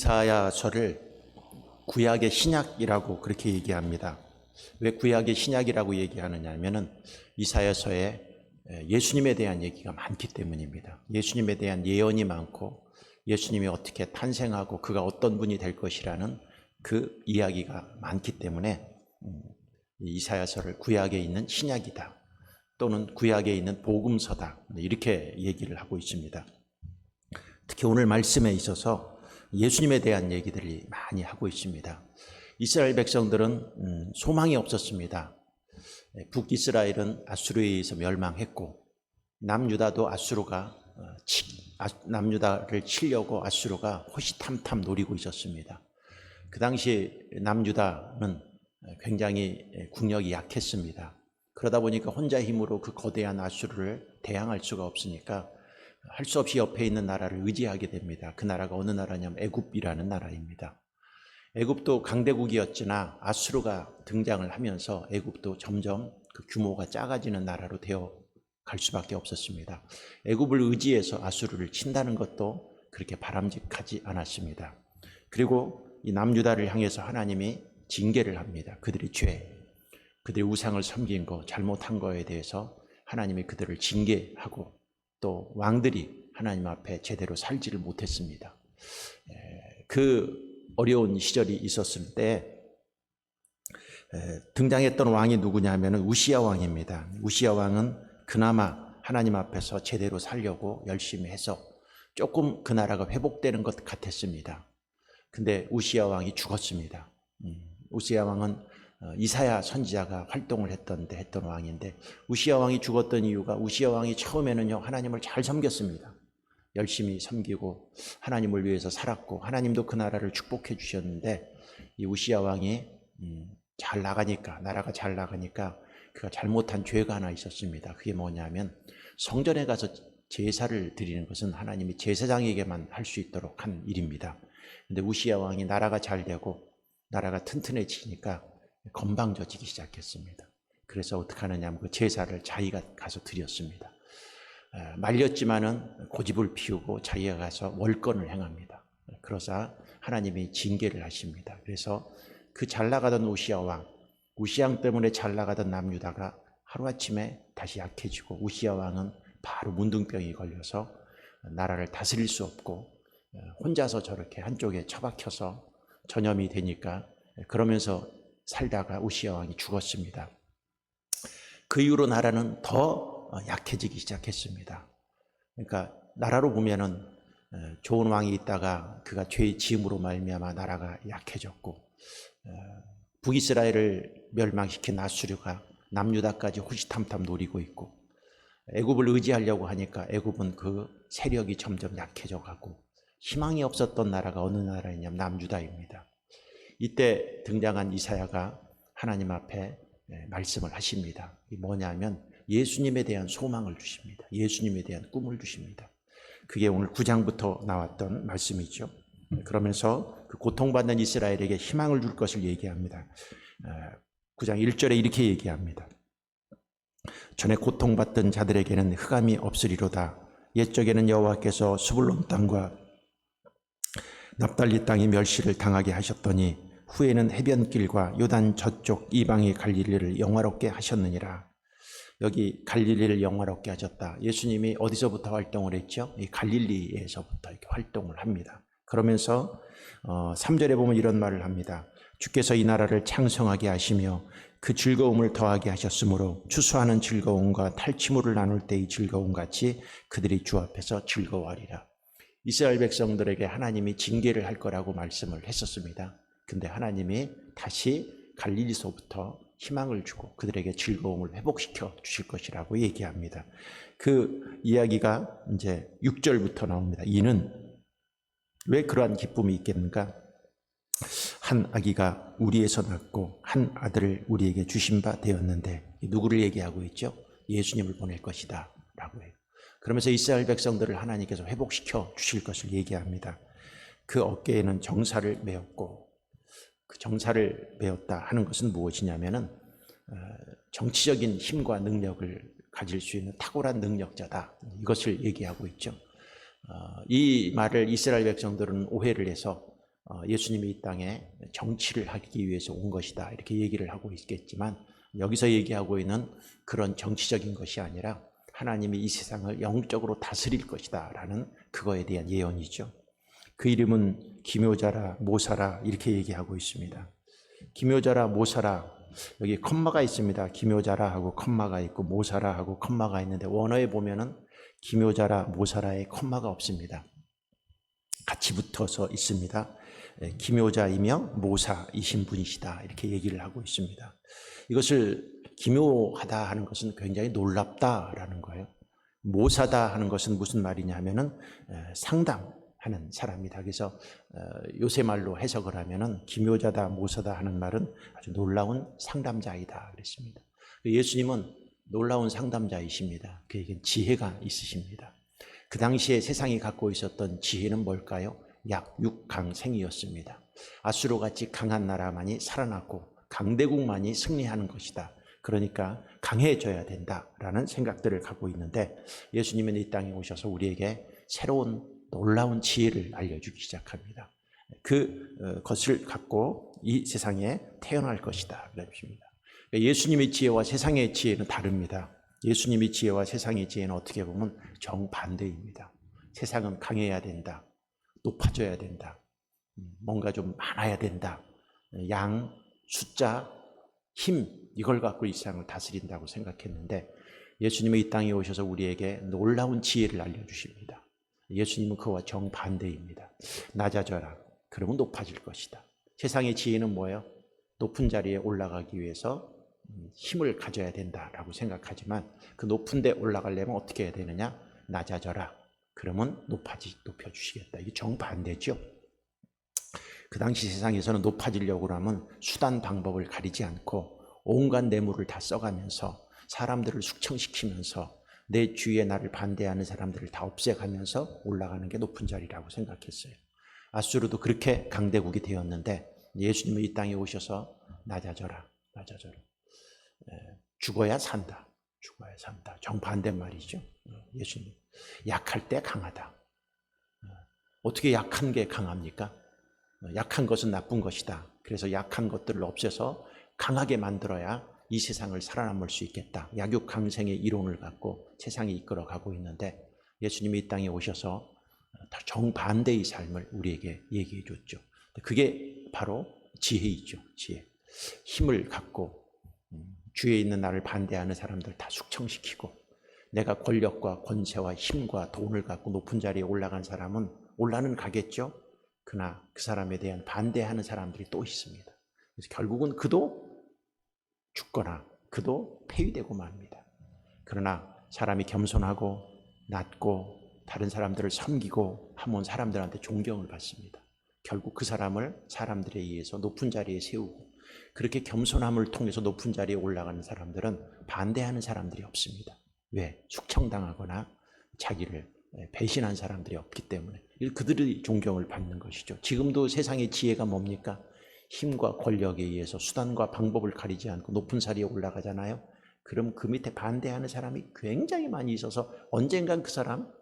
이사야서를 구약의 신약이라고 그렇게 얘기합니다. 왜 구약의 신약이라고 얘기하느냐 하면은 이사야서에 예수님에 대한 얘기가 많기 때문입니다. 예수님에 대한 예언이 많고 예수님이 어떻게 탄생하고 그가 어떤 분이 될 것이라는 그 이야기가 많기 때문에 이사야서를 구약에 있는 신약이다 또는 구약에 있는 복음서다 이렇게 얘기를 하고 있습니다. 특히 오늘 말씀에 있어서 예수님에 대한 얘기들이 많이 하고 있습니다. 이스라엘 백성들은 소망이 없었습니다. 북이스라엘은 아수르에 의해서 멸망했고 남유다도 남유다를 치려고 아수르가 호시탐탐 노리고 있었습니다. 그 당시 남유다는 굉장히 국력이 약했습니다. 그러다 보니까 혼자 힘으로 그 거대한 아수르를 대항할 수가 없으니까 할 수 없이 옆에 있는 나라를 의지하게 됩니다. 그 나라가 어느 나라냐면 애굽이라는 나라입니다. 애굽도 강대국이었으나 아수르가 등장을 하면서 애굽도 점점 그 규모가 작아지는 나라로 되어 갈 수밖에 없었습니다. 애굽을 의지해서 아수르를 친다는 것도 그렇게 바람직하지 않았습니다. 그리고 이 남유다를 향해서 하나님이 징계를 합니다. 그들이 그들이 우상을 섬긴 거, 잘못한 거에 대해서 하나님이 그들을 징계하고 또 왕들이 하나님 앞에 제대로 살지를 못했습니다. 그 어려운 시절이 있었을 때 등장했던 왕이 누구냐면 우시야 왕입니다. 우시야 왕은 그나마 하나님 앞에서 제대로 살려고 열심히 해서 조금 그 나라가 회복되는 것 같았습니다. 근데 우시야 왕이 죽었습니다. 우시야 왕은 이사야 선지자가 활동을 했던 왕인데 우시야 왕이 죽었던 이유가 우시야 왕이 처음에는요 하나님을 잘 섬겼습니다. 열심히 섬기고 하나님을 위해서 살았고 하나님도 그 나라를 축복해 주셨는데 이 우시야 왕이 나라가 잘 나가니까 그가 잘못한 죄가 하나 있었습니다. 그게 뭐냐면 성전에 가서 제사를 드리는 것은 하나님이 제사장에게만 할 수 있도록 한 일입니다. 근데 우시야 왕이 나라가 잘 되고 나라가 튼튼해지니까 건방져지기 시작했습니다. 그래서 어떻게 하느냐 그 제사를 자기가 가서 드렸습니다. 말렸지만은 고집을 피우고 자기가 가서 월권을 행합니다. 그러자 하나님이 징계를 하십니다. 그래서 그 잘 나가던 우시야 왕 때문에 잘 나가던 남유다가 하루아침에 다시 약해지고 우시야 왕은 바로 문둥병이 걸려서 나라를 다스릴 수 없고 혼자서 저렇게 한쪽에 처박혀서 전염이 되니까 그러면서 살다가 우시야 왕이 죽었습니다. 그 이후로 나라는 더 약해지기 시작했습니다. 그러니까 나라로 보면은 좋은 왕이 있다가 그가 죄의 지음으로 말미암아 나라가 약해졌고 북이스라엘을 멸망시킨 아수르가 남유다까지 호시탐탐 노리고 있고 애굽을 의지하려고 하니까 애굽은 그 세력이 점점 약해져 가고 희망이 없었던 나라가 어느 나라이냐면 남유다입니다. 이때 등장한 이사야가 하나님 앞에 말씀을 하십니다. 이게 뭐냐면 예수님에 대한 소망을 주십니다. 예수님에 대한 꿈을 주십니다. 그게 오늘 9장부터 나왔던 말씀이죠. 그러면서 그 고통받는 이스라엘에게 희망을 줄 것을 얘기합니다. 9장 1절에 이렇게 얘기합니다. 전에 고통받던 자들에게는 흑암이 없으리로다. 옛적에는 여호와께서 스불론 땅과 납달리 땅이 멸시를 당하게 하셨더니 후에는 해변길과 요단 저쪽 이방의 갈릴리를 영화롭게 하셨느니라. 여기 갈릴리를 영화롭게 하셨다. 예수님이 어디서부터 활동을 했죠? 이 갈릴리에서부터 이렇게 활동을 합니다. 그러면서 3절에 보면 이런 말을 합니다. 주께서 이 나라를 창성하게 하시며 그 즐거움을 더하게 하셨으므로 추수하는 즐거움과 탈취물을 나눌 때의 즐거움 같이 그들이 주 앞에서 즐거워하리라. 이스라엘 백성들에게 하나님이 징계를 할 거라고 말씀을 했었습니다. 근데 하나님이 다시 갈릴리서부터 희망을 주고 그들에게 즐거움을 회복시켜 주실 것이라고 얘기합니다. 그 이야기가 이제 6절부터 나옵니다. 이는 왜 그러한 기쁨이 있겠는가? 한 아기가 우리에서 낳고 한 아들을 우리에게 주신 바 되었는데 누구를 얘기하고 있죠? 예수님을 보낼 것이다 라고 해요. 그러면서 이스라엘 백성들을 하나님께서 회복시켜 주실 것을 얘기합니다. 그 어깨에는 정사를 메었고 그 정사를 메었다 하는 것은 무엇이냐면은 정치적인 힘과 능력을 가질 수 있는 탁월한 능력자다. 이것을 얘기하고 있죠. 이 말을 이스라엘 백성들은 오해를 해서 예수님이 이 땅에 정치를 하기 위해서 온 것이다 이렇게 얘기를 하고 있겠지만 여기서 얘기하고 있는 그런 정치적인 것이 아니라 하나님이 이 세상을 영적으로 다스릴 것이다 라는 그거에 대한 예언이죠. 그 이름은 기묘자라 모사라 이렇게 얘기하고 있습니다. 기묘자라 모사라, 여기 컴마가 있습니다. 기묘자라 하고 컴마가 있고 모사라 하고 컴마가 있는데 원어에 보면은 기묘자라 모사라에 컴마가 없습니다. 같이 붙어서 있습니다. 기묘자이며 모사이신 분이시다 이렇게 얘기를 하고 있습니다. 이것을 기묘하다 하는 것은 굉장히 놀랍다라는 거예요. 모사다 하는 것은 무슨 말이냐 하면은 상담하는 사람이다. 그래서 요새 말로 해석을 하면은 기묘자다 모사다 하는 말은 아주 놀라운 상담자이다 그랬습니다. 예수님은 놀라운 상담자이십니다. 그에겐 지혜가 있으십니다. 그 당시에 세상이 갖고 있었던 지혜는 뭘까요? 약육강생이었습니다. 아수르같이 강한 나라만이 살아났고 강대국만이 승리하는 것이다. 그러니까 강해져야 된다라는 생각들을 갖고 있는데 예수님은 이 땅에 오셔서 우리에게 새로운 놀라운 지혜를 알려주기 시작합니다. 그것을 갖고 이 세상에 태어날 것이다 그럽니다. 예수님의 지혜와 세상의 지혜는 다릅니다. 예수님의 지혜와 세상의 지혜는 어떻게 보면 정반대입니다. 세상은 강해야 된다, 높아져야 된다, 뭔가 좀 많아야 된다, 양, 숫자, 힘 이걸 갖고 이 세상을 다스린다고 생각했는데 예수님이 이 땅에 오셔서 우리에게 놀라운 지혜를 알려주십니다. 예수님은 그와 정반대입니다. 낮아져라, 그러면 높아질 것이다. 세상의 지혜는 뭐예요? 높은 자리에 올라가기 위해서 힘을 가져야 된다라고 생각하지만 그 높은 데 올라가려면 어떻게 해야 되느냐? 낮아져라, 그러면 높여주시겠다. 이게 정반대죠. 그 당시 세상에서는 높아지려고 하면 수단 방법을 가리지 않고 온갖 뇌물을 다 써가면서 사람들을 숙청시키면서 내 주위에 나를 반대하는 사람들을 다 없애가면서 올라가는 게 높은 자리라고 생각했어요. 아수르도 그렇게 강대국이 되었는데 예수님은 이 땅에 오셔서 낮아져라, 낮아져라. 죽어야 산다, 죽어야 산다. 정반대 말이죠. 예수님 약할 때 강하다. 어떻게 약한 게 강합니까? 약한 것은 나쁜 것이다. 그래서 약한 것들을 없애서 강하게 만들어야 이 세상을 살아남을 수 있겠다. 약육강생의 이론을 갖고 세상이 이끌어가고 있는데 예수님이 이 땅에 오셔서 정반대의 삶을 우리에게 얘기해 줬죠. 그게 바로 지혜이죠. 지혜. 힘을 갖고 주위에 있는 나를 반대하는 사람들 다 숙청시키고 내가 권력과 권세와 힘과 돈을 갖고 높은 자리에 올라간 사람은 올라는 가겠죠. 그러나 그 사람에 대한 반대하는 사람들이 또 있습니다. 그래서 결국은 그도 죽거나 그도 폐위되고 맙니다. 그러나 사람이 겸손하고 낮고 다른 사람들을 섬기고 하면 사람들한테 존경을 받습니다. 결국 그 사람을 사람들에 의해서 높은 자리에 세우고 그렇게 겸손함을 통해서 높은 자리에 올라가는 사람들은 반대하는 사람들이 없습니다. 왜? 숙청당하거나 자기를 배신한 사람들이 없기 때문에 그들의 존경을 받는 것이죠. 지금도 세상의 지혜가 뭡니까? 힘과 권력에 의해서 수단과 방법을 가리지 않고 높은 자리에 올라가잖아요. 그럼 그 밑에 반대하는 사람이 굉장히 많이 있어서 언젠간 그 사람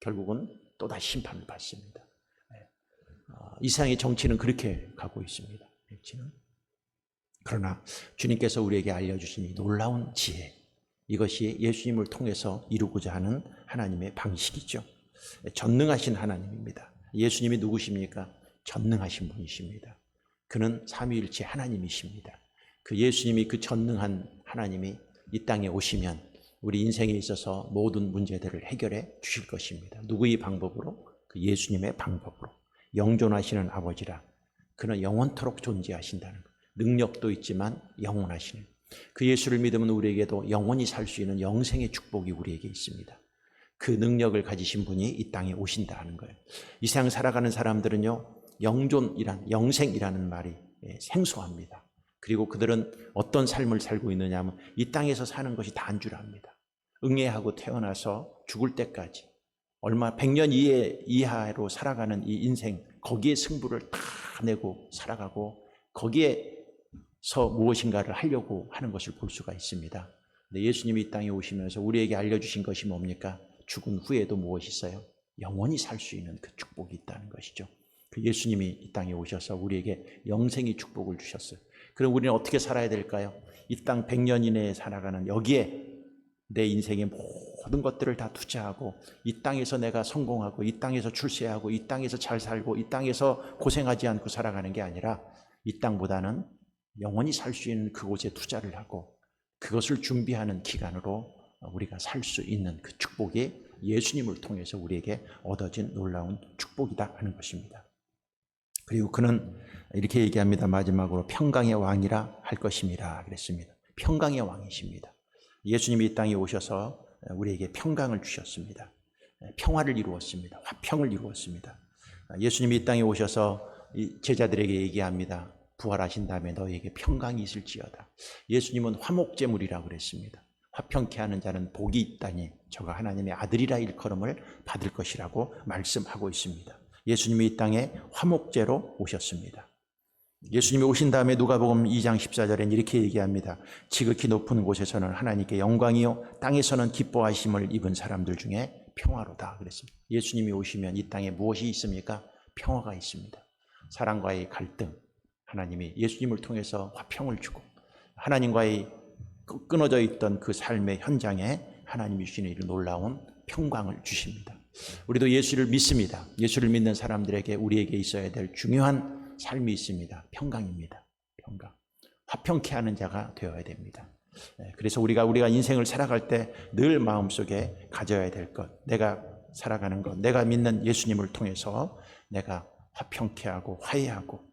결국은 또다시 심판을 받습니다. 이 세상의 정치는 그렇게 가고 있습니다. 그러나 주님께서 우리에게 알려주신 이 놀라운 지혜, 이것이 예수님을 통해서 이루고자 하는 하나님의 방식이죠. 전능하신 하나님입니다. 예수님이 누구십니까? 전능하신 분이십니다. 그는 삼위일체 하나님이십니다. 그 예수님이 그 전능한 하나님이 이 땅에 오시면 우리 인생에 있어서 모든 문제들을 해결해 주실 것입니다. 누구의 방법으로? 그 예수님의 방법으로. 영존하시는 아버지라. 그는 영원토록 존재하신다는 것. 능력도 있지만 영원하시는. 그 예수를 믿으면 우리에게도 영원히 살 수 있는 영생의 축복이 우리에게 있습니다. 그 능력을 가지신 분이 이 땅에 오신다는 거예요. 이 세상 살아가는 사람들은요, 영생이라는 말이 생소합니다. 그리고 그들은 어떤 삶을 살고 있느냐 하면 이 땅에서 사는 것이 다인 줄 압니다. 응애하고 태어나서 죽을 때까지 얼마 100년 이하로 살아가는 이 인생, 거기에 승부를 다 내고 살아가고 거기에서 무엇인가를 하려고 하는 것을 볼 수가 있습니다. 근데 예수님이 이 땅에 오시면서 우리에게 알려주신 것이 뭡니까? 죽은 후에도 무엇이 있어요? 영원히 살 수 있는 그 축복이 있다는 것이죠. 그 예수님이 이 땅에 오셔서 우리에게 영생의 축복을 주셨어요. 그럼 우리는 어떻게 살아야 될까요? 이 땅 100년 이내에 살아가는 여기에 내 인생의 모든 것들을 다 투자하고 이 땅에서 내가 성공하고 이 땅에서 출세하고 이 땅에서 잘 살고 이 땅에서 고생하지 않고 살아가는 게 아니라 이 땅보다는 영원히 살 수 있는 그곳에 투자를 하고 그것을 준비하는 기간으로 우리가 살 수 있는 그 축복이 예수님을 통해서 우리에게 얻어진 놀라운 축복이다 하는 것입니다. 그리고 그는 이렇게 얘기합니다. 마지막으로 평강의 왕이라 할 것입니다 그랬습니다. 평강의 왕이십니다. 예수님이 이 땅에 오셔서 우리에게 평강을 주셨습니다. 평화를 이루었습니다. 화평을 이루었습니다. 예수님이 이 땅에 오셔서 제자들에게 얘기합니다. 부활하신 다음에 너희에게 평강이 있을지어다. 예수님은 화목제물이라고 그랬습니다. 화평케 하는 자는 복이 있다니 저가 하나님의 아들이라 일컬음을 받을 것이라고 말씀하고 있습니다. 예수님이 이 땅에 화목제로 오셨습니다. 예수님이 오신 다음에 누가복음 2장 14절엔 이렇게 얘기합니다. 지극히 높은 곳에서는 하나님께 영광이요 땅에서는 기뻐하심을 입은 사람들 중에 평화로다 그랬습니다. 예수님이 오시면 이 땅에 무엇이 있습니까? 평화가 있습니다. 사람과의 갈등, 하나님이 예수님을 통해서 화평을 주고 하나님과의 끊어져 있던 그 삶의 현장에 하나님이 주시는 이런 놀라운 평강을 주십니다. 우리도 예수를 믿습니다. 예수를 믿는 사람들에게 우리에게 있어야 될 중요한 삶이 있습니다. 평강입니다. 평강. 화평케 하는 자가 되어야 됩니다. 그래서 우리가 인생을 살아갈 때 늘 마음속에 가져야 될 것, 내가 살아가는 것, 내가 믿는 예수님을 통해서 내가 화평케 하고 화해하고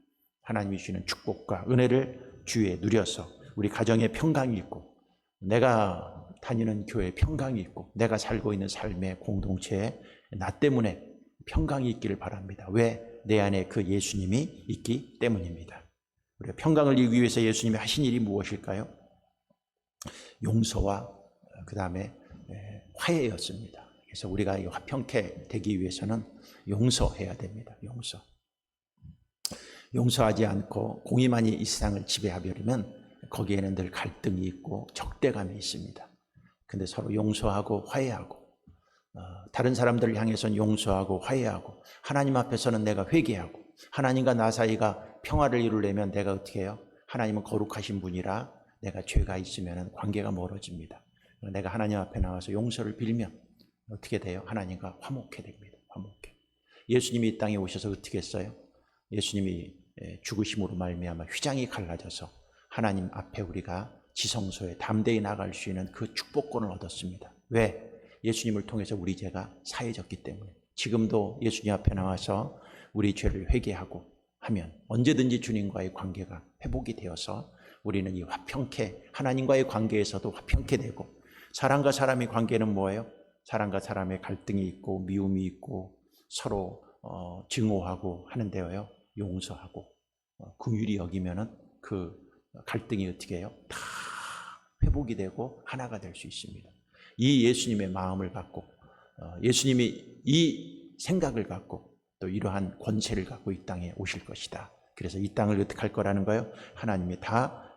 하나님이 주시는 축복과 은혜를 주위에 누려서 우리 가정에 평강이 있고 내가 다니는 교회에 평강이 있고 내가 살고 있는 삶의 공동체에 나 때문에 평강이 있기를 바랍니다. 왜? 내 안에 그 예수님이 있기 때문입니다. 우리가 평강을 이루기 위해서 예수님이 하신 일이 무엇일까요? 용서와 그 다음에 화해였습니다. 그래서 우리가 화평케 되기 위해서는 용서해야 됩니다. 용서하지 않고 공의만이 이 세상을 지배하려면 거기에는 늘 갈등이 있고 적대감이 있습니다. 근데 서로 용서하고 화해하고 다른 사람들을 향해서는 용서하고 화해하고 하나님 앞에서는 내가 회개하고 하나님과 나 사이가 평화를 이루려면 내가 어떻게 해요? 하나님은 거룩하신 분이라 내가 죄가 있으면 관계가 멀어집니다. 내가 하나님 앞에 나와서 용서를 빌면 어떻게 돼요? 하나님과 화목해 됩니다. 화목해. 예수님이 이 땅에 오셔서 어떻게 했어요? 예수님이 죽으심으로 말미암아 휘장이 갈라져서 하나님 앞에 우리가 지성소에 담대히 나갈 수 있는 그 축복권을 얻었습니다. 왜? 예수님을 통해서 우리 죄가 사해졌기 때문에. 지금도 예수님 앞에 나와서 우리 죄를 회개하고 하면 언제든지 주님과의 관계가 회복이 되어서 우리는 이 화평케 하나님과의 관계에서도 화평케 되고 사람과 사람의 관계는 뭐예요? 사람과 사람의 갈등이 있고 미움이 있고 서로 증오하고 하는데요. 용서하고 긍휼히 여기면은 그 갈등이 어떻게 해요? 다 회복이 되고 하나가 될 수 있습니다. 이 예수님의 마음을 갖고 예수님이 이 생각을 갖고 또 이러한 권세를 갖고 이 땅에 오실 것이다. 그래서 이 땅을 어떻게 할 거라는 거예요? 하나님이 다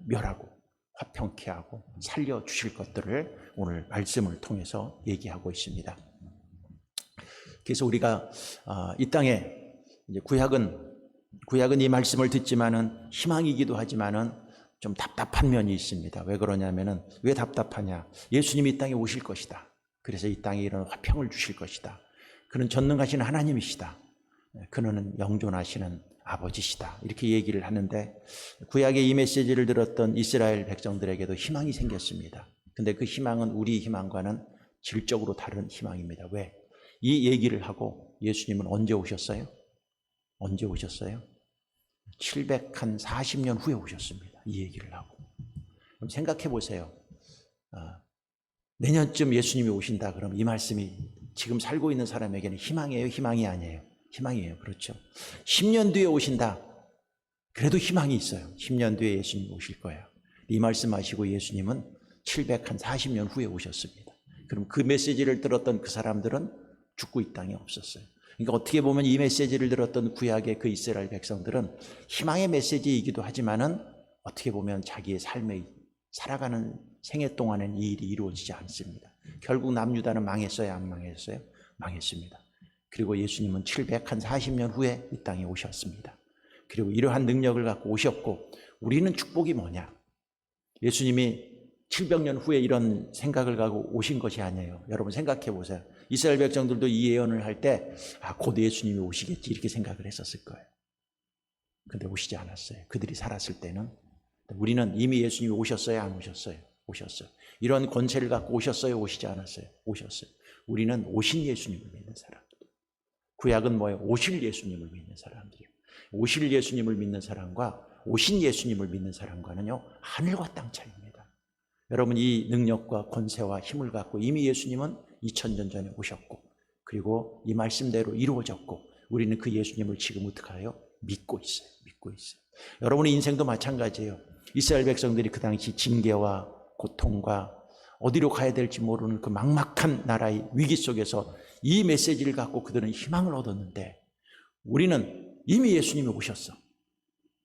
멸하고 화평케 하고 살려주실 것들을 오늘 말씀을 통해서 얘기하고 있습니다. 그래서 우리가 이 땅에 이제 구약은 이 말씀을 듣지만은 희망이기도 하지만은 좀 답답한 면이 있습니다. 왜 그러냐면은 왜 답답하냐? 예수님이 이 땅에 오실 것이다. 그래서 이 땅에 이런 화평을 주실 것이다. 그는 전능하신 하나님이시다. 그는 영존하시는 아버지시다. 이렇게 얘기를 하는데 구약의 이 메시지를 들었던 이스라엘 백성들에게도 희망이 생겼습니다. 근데 그 희망은 우리 희망과는 질적으로 다른 희망입니다. 왜? 이 얘기를 하고 예수님은 언제 오셨어요? 언제 오셨어요? 740년 후에 오셨습니다. 이 얘기를 하고. 그럼 생각해 보세요. 내년쯤 예수님이 오신다 그러면 이 말씀이 지금 살고 있는 사람에게는 희망이에요? 희망이 아니에요? 희망이에요. 그렇죠. 10년 뒤에 오신다. 그래도 희망이 있어요. 10년 뒤에 예수님이 오실 거예요. 이 말씀하시고 예수님은 740년 후에 오셨습니다. 그럼 그 메시지를 들었던 그 사람들은 죽고 이 땅에 없었어요. 그러니까 어떻게 보면 이 메시지를 들었던 구약의 그 이스라엘 백성들은 희망의 메시지이기도 하지만은 어떻게 보면 자기의 삶의 살아가는 생애 동안엔 이 일이 이루어지지 않습니다. 결국 남유다는 망했어요? 안 망했어요? 망했습니다. 그리고 예수님은 740년 후에 이 땅에 오셨습니다. 그리고 이러한 능력을 갖고 오셨고, 우리는 축복이 뭐냐? 예수님이 700년 후에 이런 생각을 갖고 오신 것이 아니에요. 여러분 생각해 보세요. 이스라엘 백성들도 이 예언을 할 때 곧 예수님이 오시겠지 이렇게 생각을 했었을 거예요. 근데 오시지 않았어요. 그들이 살았을 때는. 우리는 이미 예수님이 오셨어요? 안 오셨어요? 오셨어요. 이런 권세를 갖고 오셨어요? 오시지 않았어요? 오셨어요. 우리는 오신 예수님을 믿는 사람들. 구약은 뭐예요? 오실 예수님을 믿는 사람들이에요. 오실 예수님을 믿는 사람과 오신 예수님을 믿는 사람과는요, 하늘과 땅 차이입니다. 여러분, 이 능력과 권세와 힘을 갖고 이미 예수님은 2000년 전에 오셨고, 그리고 이 말씀대로 이루어졌고, 우리는 그 예수님을 지금 어떻게 해요? 믿고 있어요. 믿고 있어요. 여러분의 인생도 마찬가지예요. 이스라엘 백성들이 그 당시 징계와 고통과 어디로 가야 될지 모르는 그 막막한 나라의 위기 속에서 이 메시지를 갖고 그들은 희망을 얻었는데, 우리는 이미 예수님이 오셨어.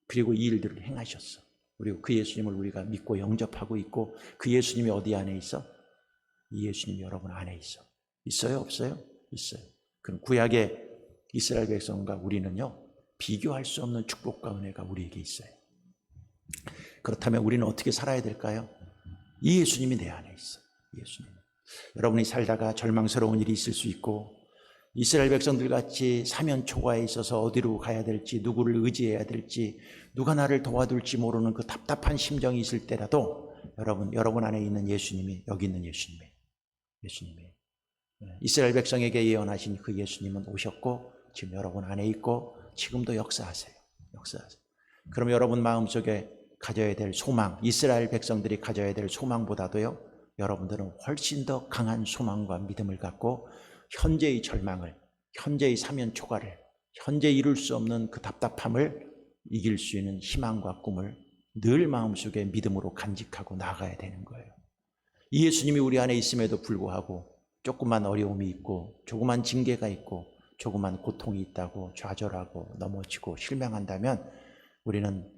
그리고 이 일들을 행하셨어. 그리고 그 예수님을 우리가 믿고 영접하고 있고, 그 예수님이 어디 안에 있어? 이 예수님이 여러분 안에 있어. 있어요? 없어요? 있어요. 그럼 구약의 이스라엘 백성과 우리는요, 비교할 수 없는 축복과 은혜가 우리에게 있어요. 그렇다면 우리는 어떻게 살아야 될까요? 이 예수님이 내 안에 있어. 예수님. 여러분이 살다가 절망스러운 일이 있을 수 있고, 이스라엘 백성들 같이 사면 초과에 있어서 어디로 가야 될지, 누구를 의지해야 될지, 누가 나를 도와줄지 모르는 그 답답한 심정이 있을 때라도 여러분 안에 있는 예수님이, 여기 있는 예수님이 이스라엘 백성에게 예언하신 그 예수님은 오셨고 지금 여러분 안에 있고 지금도 역사하세요. 그럼 여러분 마음속에 가져야 될 소망, 이스라엘 백성들이 가져야 될 소망보다도요, 여러분들은 훨씬 더 강한 소망과 믿음을 갖고 현재의 절망을, 현재의 사면 초과를, 현재 이룰 수 없는 그 답답함을 이길 수 있는 희망과 꿈을 늘 마음속에 믿음으로 간직하고 나아가야 되는 거예요. 이 예수님이 우리 안에 있음에도 불구하고 조그만 어려움이 있고, 조그만 징계가 있고, 조그만 고통이 있다고 좌절하고 넘어지고 실망한다면, 우리는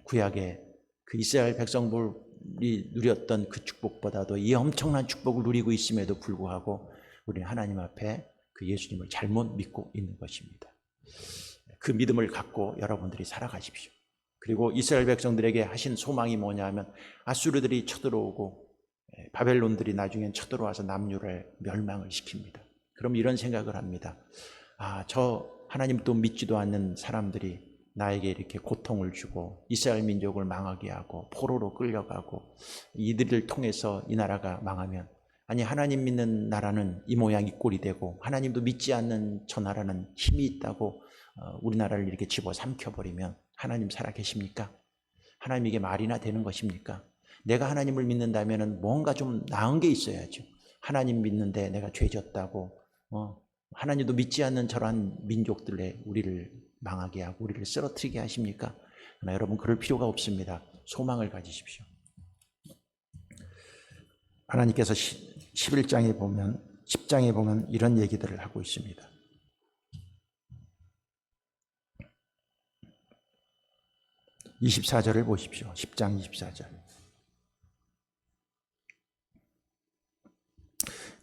구약의 그 이스라엘 백성들이 누렸던 그 축복보다도 이 엄청난 축복을 누리고 있음에도 불구하고 우리는 하나님 앞에 그 예수님을 잘못 믿고 있는 것입니다. 그 믿음을 갖고 여러분들이 살아가십시오. 그리고 이스라엘 백성들에게 하신 소망이 뭐냐 하면, 아수르들이 쳐들어오고 바벨론들이 나중엔 쳐들어와서 남유를 멸망을 시킵니다. 그럼 이런 생각을 합니다. 저 하나님도 믿지도 않는 사람들이 나에게 이렇게 고통을 주고 이스라엘 민족을 망하게 하고 포로로 끌려가고, 이들을 통해서 이 나라가 망하면, 아니 하나님 믿는 나라는 이 모양 이 꼴이 되고 하나님도 믿지 않는 저 나라는 힘이 있다고 우리나라를 이렇게 집어삼켜버리면 하나님 살아계십니까? 하나님 이게 말이나 되는 것입니까? 내가 하나님을 믿는다면 뭔가 좀 나은 게 있어야죠. 하나님 믿는데 내가 죄졌다고 하나님도 믿지 않는 저러한 민족들에 우리를 망하게 하고 우리를 쓰러뜨리게 하십니까? 그러나 여러분, 그럴 필요가 없습니다. 소망을 가지십시오. 하나님께서 11장에 보면, 10장에 보면 이런 얘기들을 하고 있습니다. 24절을 보십시오. 10장 24절.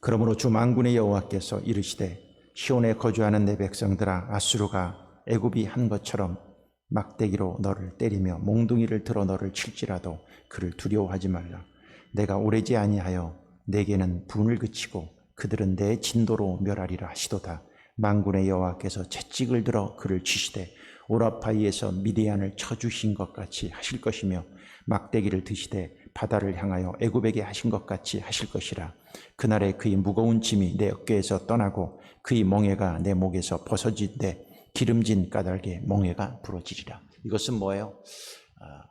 그러므로 주 만군의 여호와께서 이르시되, 시온에 거주하는 내 백성들아, 아수르가 애굽이 한 것처럼 막대기로 너를 때리며 몽둥이를 들어 너를 칠지라도 그를 두려워하지 말라. 내가 오래지 아니하여 내게는 분을 그치고 그들은 내 진도로 멸하리라 하시도다. 만군의 여호와께서 채찍을 들어 그를 치시되 오라파이에서 미디안을 쳐주신 것 같이 하실 것이며, 막대기를 드시되 바다를 향하여 애굽에게 하신 것 같이 하실 것이라. 그날에 그의 무거운 짐이 내 어깨에서 떠나고 그의 멍에가 내 목에서 벗어진데 기름진 까닭에 멍에가 부러지리라. 이것은 뭐예요?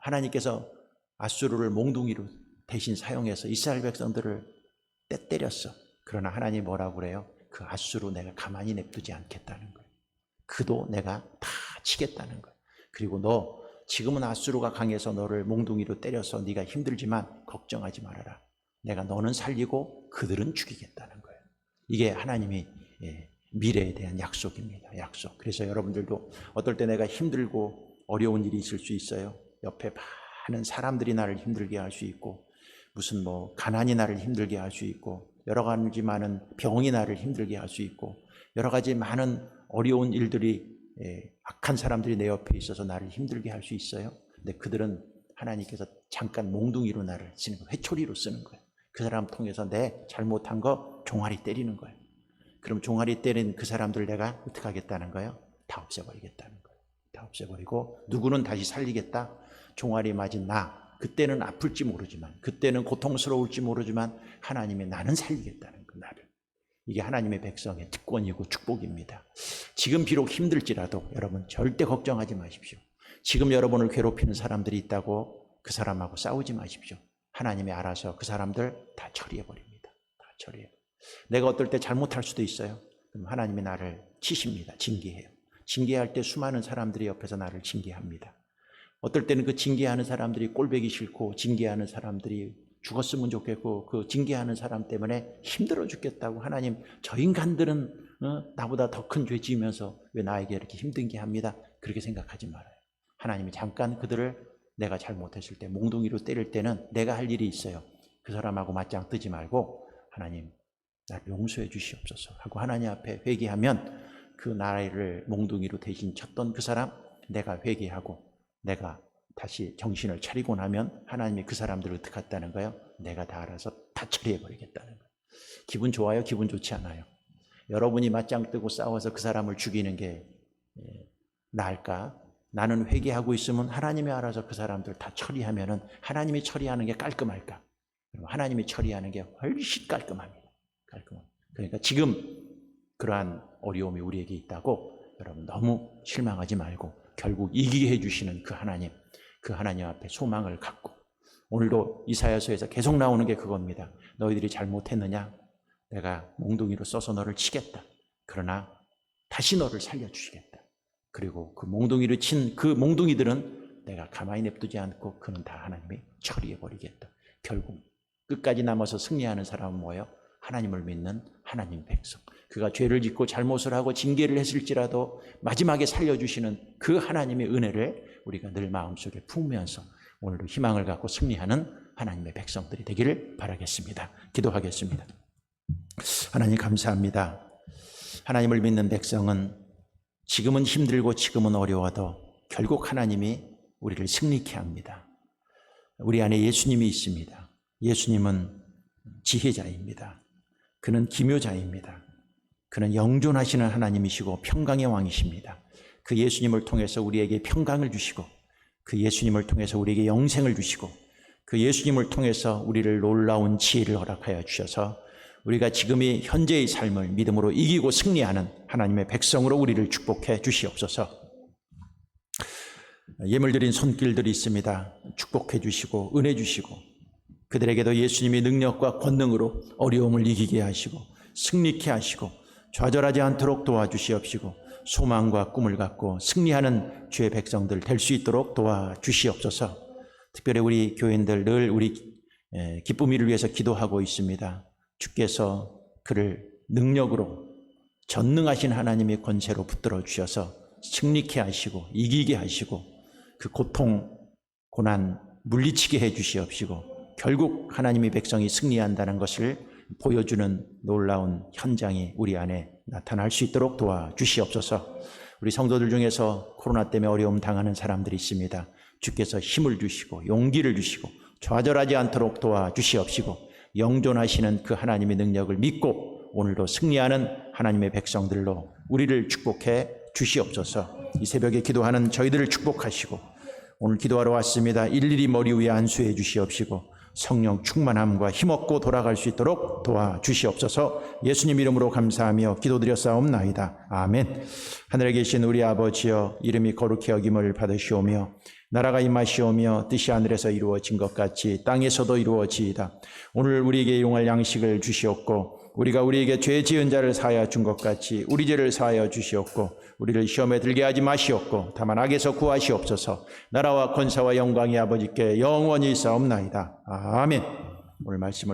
하나님께서 아수르를 몽둥이로 대신 사용해서 이스라엘 백성들을 때렸어. 그러나 하나님이 뭐라고 그래요? 그 아수르 내가 가만히 냅두지 않겠다는 거예요. 그도 내가 다 치겠다는 거예요. 그리고 너 지금은 아수르가 강해서 너를 몽둥이로 때려서 네가 힘들지만 걱정하지 말아라. 내가 너는 살리고 그들은 죽이겠다는 거예요. 이게 하나님이 미래에 대한 약속입니다. 약속. 그래서 여러분들도 어떨 때 내가 힘들고 어려운 일이 있을 수 있어요. 옆에 많은 사람들이 나를 힘들게 할 수 있고, 무슨 가난이 나를 힘들게 할 수 있고, 여러 가지 많은 병이 나를 힘들게 할 수 있고, 여러 가지 많은 어려운 일들이 악한 사람들이 내 옆에 있어서 나를 힘들게 할 수 있어요. 근데 그들은 하나님께서 잠깐 몽둥이로 나를 쓰는 거예요. 회초리로 쓰는 거예요. 그 사람 통해서 내 잘못한 거 종아리 때리는 거예요. 그럼 종아리 때린 그 사람들 내가 어떻게 하겠다는 거예요? 다 없애버리겠다는 거예요. 다 없애버리고 누구는 다시 살리겠다. 종아리 맞은 나, 그때는 아플지 모르지만, 그때는 고통스러울지 모르지만 하나님이 나는 살리겠다는 거예요. 나를. 이게 하나님의 백성의 특권이고 축복입니다. 지금 비록 힘들지라도 여러분 절대 걱정하지 마십시오. 지금 여러분을 괴롭히는 사람들이 있다고 그 사람하고 싸우지 마십시오. 하나님이 알아서 그 사람들 다 처리해버립니다. 다 처리해요. 내가 어떨 때 잘못할 수도 있어요. 그럼 하나님이 나를 치십니다. 징계해요. 징계할 때 수많은 사람들이 옆에서 나를 징계합니다. 어떨 때는 그 징계하는 사람들이 꼴보기 싫고 징계하는 사람들이 죽었으면 좋겠고 그 징계하는 사람 때문에 힘들어 죽겠다고 하나님 저 인간들은 나보다 더 큰 죄 지으면서 왜 나에게 이렇게 힘들게 합니다. 그렇게 생각하지 말아요. 하나님이 잠깐 그들을 내가 잘못했을 때 몽둥이로 때릴 때는 내가 할 일이 있어요. 그 사람하고 맞짱 뜨지 말고 하나님 나를 용서해 주시옵소서 하고 하나님 앞에 회개하면 그 나를 몽둥이로 대신 쳤던 그 사람 내가 회개하고 내가 다시 정신을 차리고 나면 하나님이 그 사람들을 어떻게 했다는 거예요? 내가 다 알아서 다 처리해버리겠다는 거예요. 기분 좋아요? 기분 좋지 않아요? 여러분이 맞짱 뜨고 싸워서 그 사람을 죽이는 게 나을까? 나는 회개하고 있으면 하나님이 알아서 그 사람들 다 처리하면은 하나님이 처리하는 게 깔끔할까? 하나님이 처리하는 게 훨씬 깔끔합니다. 깔끔합니다. 그러니까 지금 그러한 어려움이 우리에게 있다고 여러분 너무 실망하지 말고 결국 이기게 해주시는 그 하나님 앞에 소망을 갖고 오늘도 이사야서에서 계속 나오는 게 그겁니다. 너희들이 잘못했느냐? 내가 몽둥이로 써서 너를 치겠다. 그러나 다시 너를 살려주시겠다. 그리고 그 몽둥이를 친 그 몽둥이들은 내가 가만히 냅두지 않고 그는 다 하나님이 처리해버리겠다. 결국 끝까지 남아서 승리하는 사람은 뭐예요? 하나님을 믿는 하나님 백성. 그가 죄를 짓고 잘못을 하고 징계를 했을지라도 마지막에 살려주시는 그 하나님의 은혜를 우리가 늘 마음속에 품으면서 오늘도 희망을 갖고 승리하는 하나님의 백성들이 되기를 바라겠습니다. 기도하겠습니다. 하나님 감사합니다. 하나님을 믿는 백성은 지금은 힘들고 지금은 어려워도 결국 하나님이 우리를 승리케 합니다. 우리 안에 예수님이 있습니다. 예수님은 지혜자입니다. 그는 기묘자입니다. 그는 영존하시는 하나님이시고 평강의 왕이십니다. 그 예수님을 통해서 우리에게 평강을 주시고 그 예수님을 통해서 우리에게 영생을 주시고 그 예수님을 통해서 우리를 놀라운 지혜를 허락하여 주셔서 우리가 지금의 현재의 삶을 믿음으로 이기고 승리하는 하나님의 백성으로 우리를 축복해 주시옵소서. 예물 드린 손길들이 있습니다. 축복해 주시고 은혜 주시고 그들에게도 예수님의 능력과 권능으로 어려움을 이기게 하시고 승리케 하시고 좌절하지 않도록 도와주시옵시고 소망과 꿈을 갖고 승리하는 주의 백성들 될 수 있도록 도와주시옵소서. 특별히 우리 교인들 늘 우리 기쁨 이를 위해서 기도하고 있습니다. 주께서 그를 능력으로 전능하신 하나님의 권세로 붙들어 주셔서 승리케 하시고 이기게 하시고 그 고통, 고난 물리치게 해 주시옵시고 결국 하나님의 백성이 승리한다는 것을 보여주는 놀라운 현장이 우리 안에 나타날 수 있도록 도와주시옵소서. 우리 성도들 중에서 코로나 때문에 어려움 당하는 사람들이 있습니다. 주께서 힘을 주시고 용기를 주시고 좌절하지 않도록 도와주시옵시고 영존하시는 그 하나님의 능력을 믿고 오늘도 승리하는 하나님의 백성들로 우리를 축복해 주시옵소서. 이 새벽에 기도하는 저희들을 축복하시고 오늘 기도하러 왔습니다. 일일이 머리 위에 안수해 주시옵시고 성령 충만함과 힘없고 돌아갈 수 있도록 도와주시옵소서. 예수님 이름으로 감사하며 기도드렸사옵나이다. 아멘. 하늘에 계신 우리 아버지여 이름이 거룩히 여김을 받으시오며 나라가 임하시오며 뜻이 하늘에서 이루어진 것 같이 땅에서도 이루어지이다. 오늘 우리에게 용할 양식을 주시옵고 우리가 우리에게 죄 지은 자를 사하여 준 것 같이 우리 죄를 사하여 주시옵고 우리를 시험에 들게 하지 마시옵고 다만 악에서 구하시옵소서. 나라와 권세와 영광이 아버지께 영원히 있사옵나이다. 아멘. 오늘 말씀을